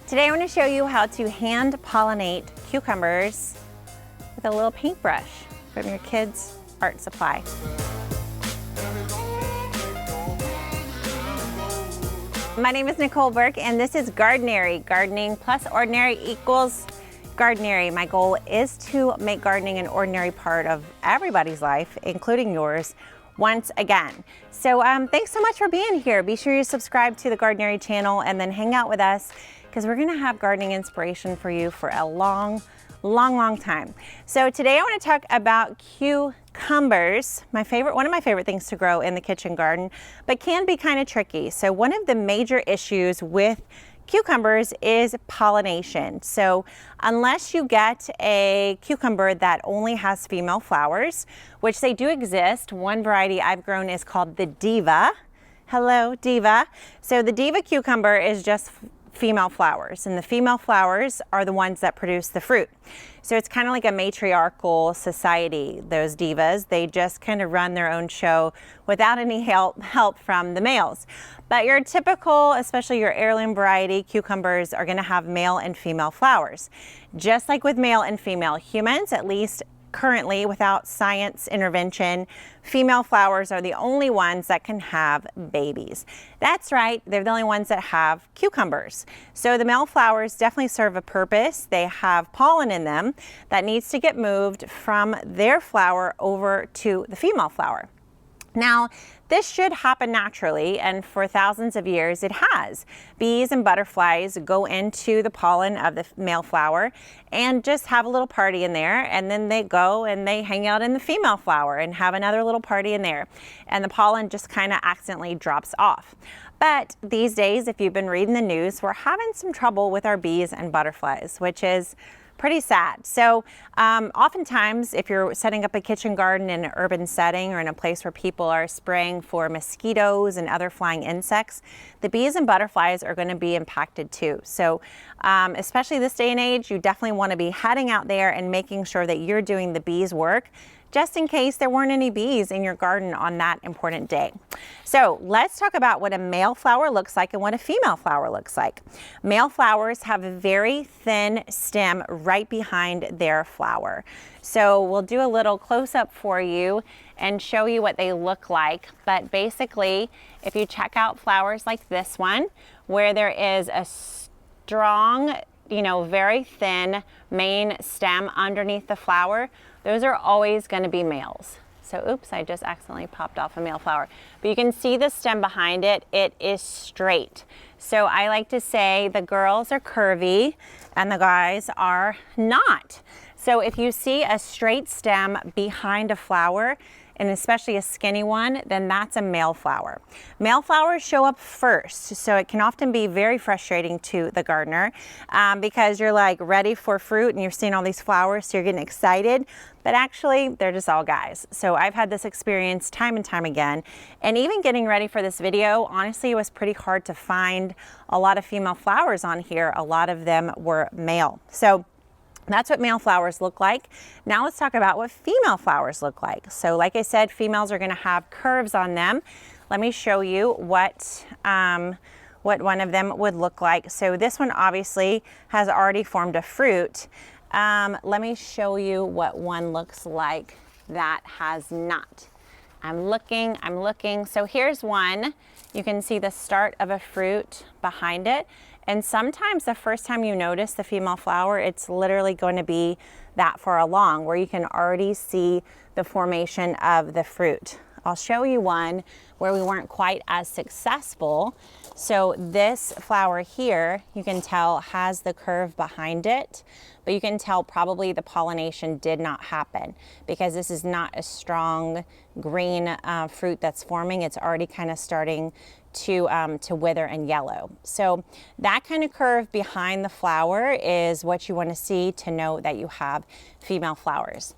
Today I want to show you how to hand pollinate cucumbers with a little paintbrush from your kids' art supply. My name is Nicole Burke and this is Gardenary. Gardening plus ordinary equals Gardenary. My goal is to make gardening an ordinary part of everybody's life, including yours, once again. So thanks so much for being here. Be sure you subscribe to the Gardenary channel and then hang out with us because we're gonna have gardening inspiration for you for a long time. So today I want to talk about cucumbers, one of my favorite things to grow in the kitchen garden, but can be kind of tricky. So one of the major issues with cucumbers is pollination. So unless you get a cucumber that only has female flowers, which they do exist, one variety I've grown is called the Diva. Hello, Diva. So the Diva cucumber is just female flowers, and the female flowers are the ones that produce the fruit. So it's kind of like a matriarchal society, those divas. They just kind of run their own show without any help from the males. But your typical, especially your heirloom variety cucumbers, are going to have male and female flowers. Just like with male and female humans, at least currently without science intervention, female flowers are the only ones that can have babies. That's right, they're the only ones that have cucumbers. So the male flowers definitely serve a purpose. They have pollen in them that needs to get moved from their flower over to the female flower. Now, this should happen naturally, and for thousands of years it has. Bees and butterflies go into the pollen of the male flower and just have a little party in there, and then they go and they hang out in the female flower and have another little party in there, and the pollen just kind of accidentally drops off. But these days, if you've been reading the news, we're having some trouble with our bees and butterflies, which is pretty sad. So oftentimes, if you're setting up a kitchen garden in an urban setting or in a place where people are spraying for mosquitoes and other flying insects, the bees and butterflies are going to be impacted too. So especially this day and age, you definitely want to be heading out there and making sure that you're doing the bees' work, just in case there weren't any bees in your garden on that important day. So let's talk about what a male flower looks like and what a female flower looks like. Male flowers have a very thin stem right behind their flower. So we'll do a little close-up for you and show you what they look like. But basically, if you check out flowers like this one, where there is a strong, very thin main stem underneath the flower, those are always going to be males. So oops, I just accidentally popped off a male flower. But you can see the stem behind it. It is straight. So I like to say the girls are curvy and the guys are not. So if you see a straight stem behind a flower, and especially a skinny one, then that's a male flower. Male flowers show up first, so it can often be very frustrating to the gardener because you're like ready for fruit and you're seeing all these flowers, so you're getting excited, but actually they're just all guys. So I've had this experience time and time again, and even getting ready for this video, honestly, it was pretty hard to find a lot of female flowers on here. A lot of them were male. So that's what male flowers look like. Now let's talk about what female flowers look like. So like I said, females are going to have curves on them. Let me show you what one of them would look like. So this one obviously has already formed a fruit. Let me show you what one looks like that has not. I'm looking. So here's one. You can see the start of a fruit behind it. And sometimes the first time you notice the female flower, it's literally going to be that far along where you can already see the formation of the fruit. I'll show you one where we weren't quite as successful. So this flower here, you can tell has the curve behind it, but you can tell probably the pollination did not happen because this is not a strong green fruit that's forming. It's already kind of starting to wither and yellow. So that kind of curve behind the flower is what you want to see to know that you have female flowers.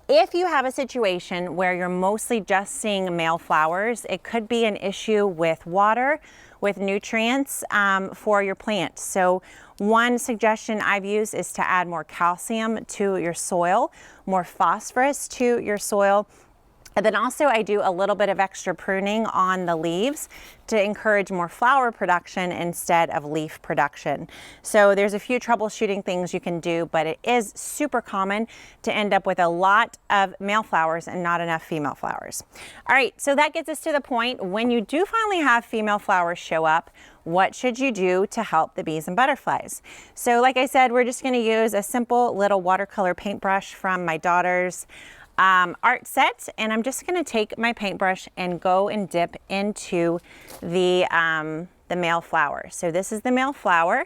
If you have a situation where you're mostly just seeing male flowers, it could be an issue with water, with nutrients for your plant. So one suggestion I've used is to add more calcium to your soil, more phosphorus to your soil, And then also I do a little bit of extra pruning on the leaves to encourage more flower production instead of leaf production. So there's a few troubleshooting things you can do, but it is super common to end up with a lot of male flowers and not enough female flowers. All right, so that gets us to the point when you do finally have female flowers show up, what should you do to help the bees and butterflies? So like I said, we're just gonna use a simple little watercolor paintbrush from my daughter's art set, and I'm just going to take my paintbrush and go and dip into the male flower. So this is the male flower,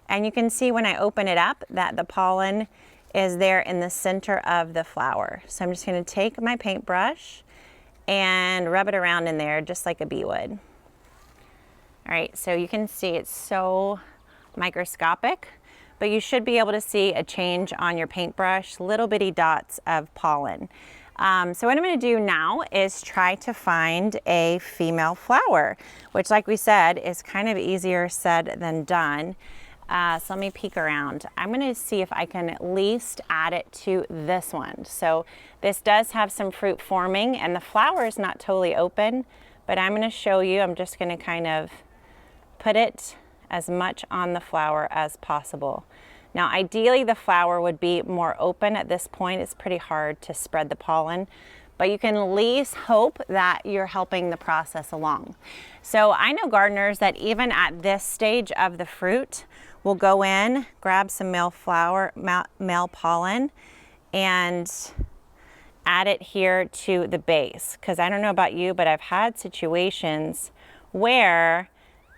and you can see when I open it up that the pollen is there in the center of the flower. So I'm just going to take my paintbrush and rub it around in there just like a bee would. All right, so you can see it's so microscopic, but you should be able to see a change on your paintbrush, little bitty dots of pollen. So what I'm going to do now is try to find a female flower, which like we said is kind of easier said than done. So let me peek around. I'm going to see if I can at least add it to this one. So this does have some fruit forming and the flower is not totally open, but I'm going to show you. I'm just going to kind of put it as much on the flower as possible. Now ideally the flower would be more open at this point. It's pretty hard to spread the pollen, but you can at least hope that you're helping the process along. So I know gardeners that even at this stage of the fruit will go in, grab some male pollen and add it here to the base. Because I don't know about you, but I've had situations where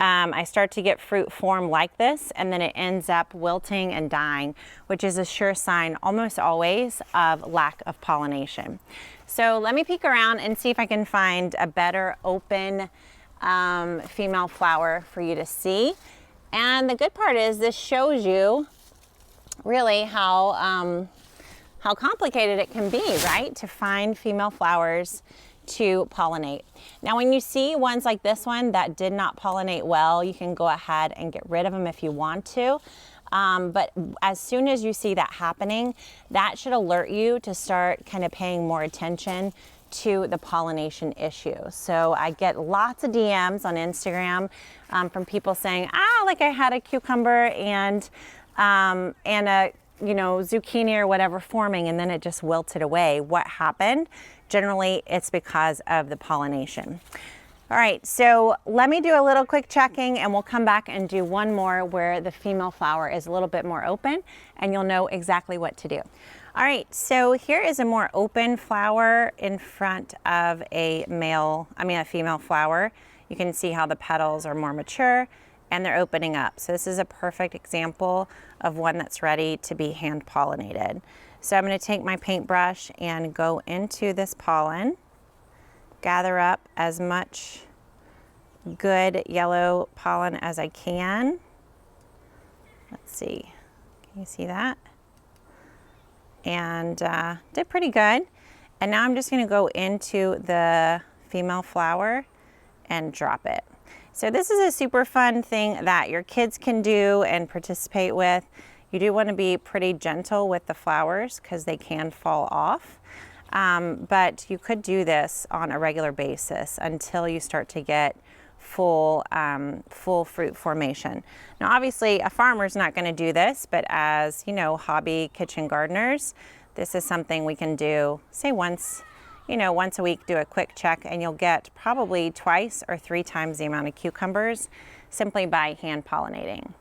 I start to get fruit form like this, and then it ends up wilting and dying, which is a sure sign almost always of lack of pollination. So let me peek around and see if I can find a better open female flower for you to see. And the good part is this shows you really how complicated it can be, right, to find female flowers to pollinate. Now when you see ones like this one that did not pollinate well, you can go ahead and get rid of them if you want to. But as soon as you see that happening, that should alert you to start kind of paying more attention to the pollination issue. So I get lots of DMs on Instagram from people saying, like I had a cucumber and a zucchini or whatever forming, and then it just wilted away. What happened? Generally, it's because of the pollination. All right, so let me do a little quick checking and we'll come back and do one more where the female flower is a little bit more open and you'll know exactly what to do. All right, so here is a more open flower in front of a female flower. You can see how the petals are more mature and they're opening up. So this is a perfect example of one that's ready to be hand pollinated. So I'm going to take my paintbrush and go into this pollen, gather up as much good yellow pollen as I can. Let's see, can you see that? And did pretty good. And now I'm just going to go into the female flower and drop it. So this is a super fun thing that your kids can do and participate with. You do want to be pretty gentle with the flowers because they can fall off. But you could do this on a regular basis until you start to get full fruit formation. Now obviously a farmer's not going to do this, but as you know, hobby kitchen gardeners, this is something we can do, say once a week, do a quick check, and you'll get probably 2 or 3 times the amount of cucumbers simply by hand pollinating.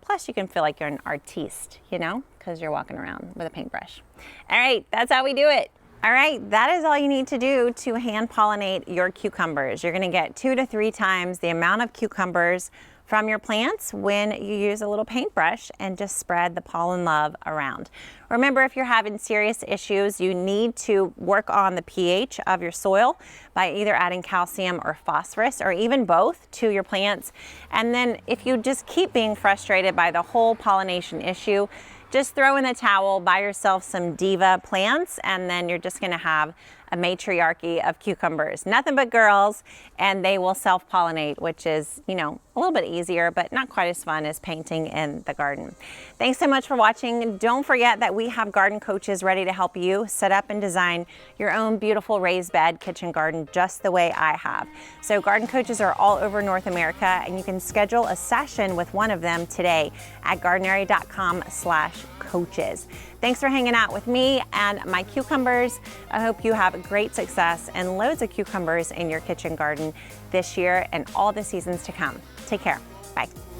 Plus you can feel like you're an artiste, because you're walking around with a paintbrush. All right, that's how we do it. All right, that is all you need to do to hand pollinate your cucumbers. You're gonna get 2 to 3 times the amount of cucumbers from your plants when you use a little paintbrush and just spread the pollen love around. Remember, if you're having serious issues, you need to work on the pH of your soil by either adding calcium or phosphorus or even both to your plants. And then if you just keep being frustrated by the whole pollination issue, just throw in the towel, buy yourself some Diva plants, and then you're just gonna have a matriarchy of cucumbers. Nothing but girls, and they will self-pollinate, which is, you know, a little bit easier, but not quite as fun as painting in the garden. Thanks so much for watching. Don't forget that we have garden coaches ready to help you set up and design your own beautiful raised bed kitchen garden just the way I have. So garden coaches are all over North America, and you can schedule a session with one of them today at gardenary.com/coaches. Thanks for hanging out with me and my cucumbers. I hope you have great success and loads of cucumbers in your kitchen garden this year and all the seasons to come. Take care. Bye.